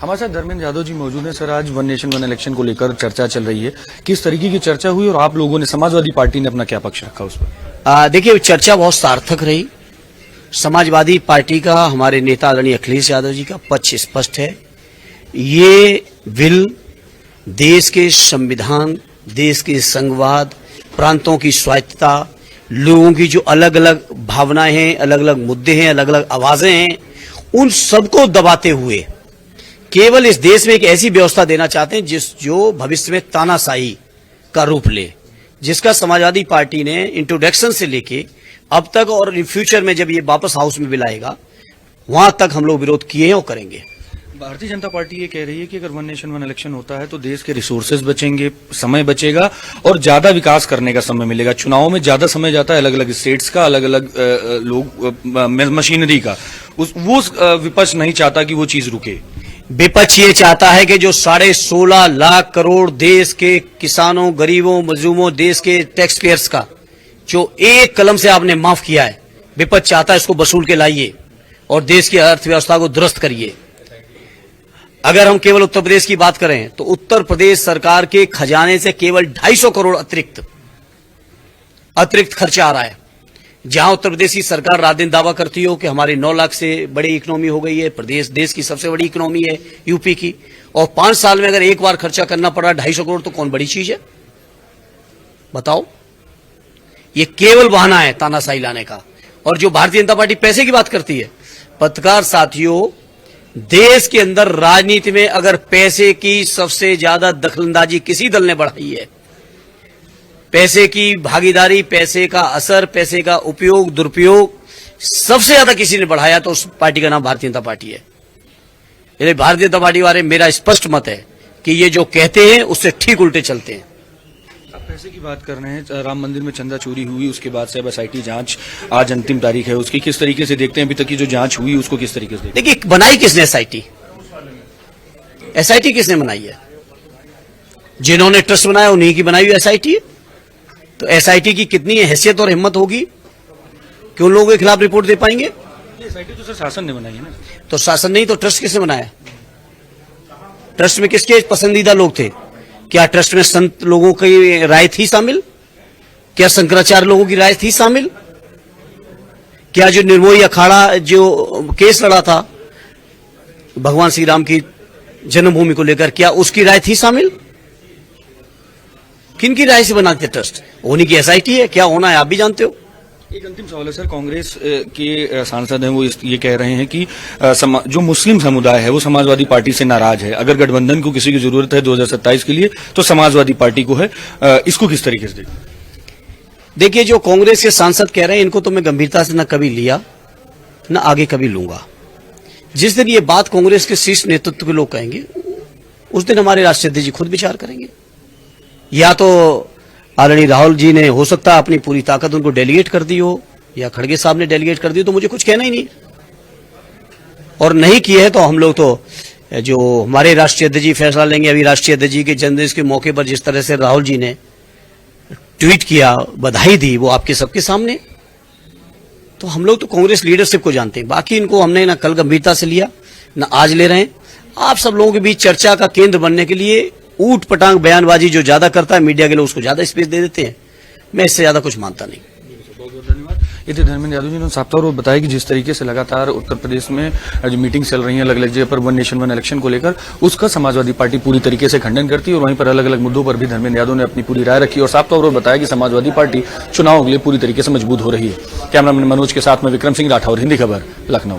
हमारे साथ धर्मेंद्र यादव जी मौजूद हैं। सर, आज वन नेशन वन इलेक्शन को लेकर चर्चा चल रही है, किस तरीके की चर्चा हुई और आप लोगों ने, समाजवादी पार्टी ने अपना क्या पक्ष रखा उस पर? देखिए, चर्चा बहुत सार्थक रही। समाजवादी पार्टी का, हमारे नेता आदरणीय अखिलेश यादव जी का पक्ष स्पष्ट है। ये बिल देश के संविधान, देश के संघवाद, प्रांतों की स्वायत्तता, लोगों की जो अलग अलग भावनाएं हैं, अलग अलग मुद्दे हैं, अलग अलग आवाजें हैं, उन सबको दबाते हुए केवल इस देश में एक ऐसी व्यवस्था देना चाहते हैं जो भविष्य में तानाशाही का रूप ले, जिसका समाजवादी पार्टी ने इंट्रोडक्शन से लेके अब तक और इन फ्यूचर में जब ये वापस हाउस में बिल आएगा वहां तक हम लोग विरोध किए हैं और करेंगे। भारतीय जनता पार्टी ये कह रही है कि अगर वन नेशन वन इलेक्शन होता है तो देश के रिसोर्सेज बचेंगे, समय बचेगा और ज्यादा विकास करने का समय मिलेगा। चुनाव में ज्यादा समय जाता है अलग अलग स्टेट्स का, अलग अलग लोग मशीनरी का, वो विपक्ष नहीं चाहता कि वो चीज रुके। विपक्ष ये चाहता है कि जो 16.5 लाख करोड़ देश के किसानों, गरीबों, मजलूमों, देश के टैक्स पेयर्स का जो एक कलम से आपने माफ किया है, विपक्ष चाहता है इसको वसूल के लाइए और देश की अर्थव्यवस्था को दुरुस्त करिए। अगर हम केवल उत्तर प्रदेश की बात करें तो उत्तर प्रदेश सरकार के खजाने से केवल 250 करोड़ अतिरिक्त खर्चा आ रहा है। जहां उत्तर प्रदेश की सरकार रात दिन दावा करती हो कि हमारी 9 लाख से बड़ी इकोनॉमी हो गई है, प्रदेश देश की सबसे बड़ी इकोनॉमी है यूपी की, और 5 साल में अगर एक बार खर्चा करना पड़ा 250 करोड़, तो कौन बड़ी चीज है बताओ? ये केवल बहाना है तानाशाही लाने का। और जो भारतीय जनता पार्टी पैसे की बात करती है, पत्रकार साथियों, देश के अंदर राजनीति में अगर पैसे की सबसे ज्यादा दखलंदाजी किसी दल ने बढ़ाई है, पैसे की भागीदारी, पैसे का असर, पैसे का उपयोग, दुरुपयोग सबसे ज्यादा किसी ने बढ़ाया तो उस पार्टी का नाम भारतीय जनता पार्टी है। इसलिए भारतीय जनता पार्टी बारे मेरा स्पष्ट मत है कि ये जो कहते हैं उससे ठीक उल्टे चलते हैं। आप पैसे की बात कर रहे हैं, राम मंदिर में चंदा चोरी हुई, उसके बाद से अब एसआईटी जांच, आज अंतिम तारीख है उसकी, किस तरीके से देखते हैं अभी तक की जो जांच हुई उसको किस तरीके से? देखिए, बनाई किसने एसआईटी? एसआईटी किसने बनाई है? जिन्होंने ट्रस्ट बनाया उन्हीं की बनाई हुई एसआईटी है। तो एसआईटी की कितनी हैसियत और हिम्मत होगी कि उन लोगों के खिलाफ रिपोर्ट दे पाएंगे? एसआईटी तो सर शासन ने बनाई है ना। तो शासन नहीं तो ट्रस्ट किसने बनाया? ट्रस्ट में किसके पसंदीदा लोग थे? क्या ट्रस्ट में संत लोगों की राय थी शामिल? क्या शंकराचार्य लोगों की राय थी शामिल? क्या जो निर्मोही अखाड़ा जो केस लड़ा था भगवान श्री राम की जन्मभूमि को लेकर, क्या उसकी राय थी शामिल? किनकी राय से बनाते ट्रस्ट? उन्हीं की एसआईटी है। क्या होना है आप भी जानते हो। एक अंतिम सवाल है सर, कांग्रेस के सांसद हैं वो ये कह रहे हैं कि जो मुस्लिम समुदाय है वो समाजवादी पार्टी से नाराज है, अगर गठबंधन को किसी की जरूरत है 2027 के लिए तो समाजवादी पार्टी को है, इसको किस तरीके से देखते? देखिए, जो कांग्रेस के सांसद कह रहे हैं इनको तो मैं गंभीरता से न कभी लिया न आगे कभी लूंगा। जिस दिन ये बात कांग्रेस के शीर्ष नेतृत्व के लोग कहेंगे उस दिन हमारे राष्ट्रीय अध्यक्ष जी खुद विचार करेंगे। या तो आदरणीय राहुल जी ने हो सकता है अपनी पूरी ताकत उनको डेलीगेट कर दी हो, या खड़गे साहब ने डेलीगेट कर दी, तो मुझे कुछ कहना ही नहीं। और नहीं किए है तो हम लोग तो जो हमारे राष्ट्रीय अध्यक्ष जी फैसला लेंगे। अभी राष्ट्रीय अध्यक्ष जी के जन्मदिन के मौके पर जिस तरह से राहुल जी ने ट्वीट किया, बधाई दी, वो आपके सबके सामने। तो हम लोग तो कांग्रेस लीडरशिप को जानते हैं, बाकी इनको हमने ना कल गंभीरता से लिया ना आज ले रहे हैं। आप सब लोगों के बीच चर्चा का केंद्र बनने के लिए ऊट पटांग बयानबाजी जो ज्यादा करता है मीडिया के लोग उसको ज्यादा स्पेस दे देते हैं। मैं इससे ज्यादा कुछ मानता नहीं। बहुत बहुत धन्यवाद। ये थे धर्मेंद्र यादव जी ने साफ तौर पर बताया कि जिस तरीके से लगातार उत्तर प्रदेश में जो मीटिंग चल रही है अलग अलग जगह पर वन नेशन वन इलेक्शन को लेकर, उसका समाजवादी पार्टी पूरी तरीके से खंडन करती है और वहीं पर अलग अलग मुद्दों पर भी धर्मेंद्र यादव ने अपनी पूरी राय रखी और साफ तौर पर बताया कि समाजवादी पार्टी चुनाव के लिए पूरी तरीके से मजबूत हो रही है। कैमरामैन मनोज के साथ में विक्रम सिंह राठौर, हिंदी खबर, लखनऊ।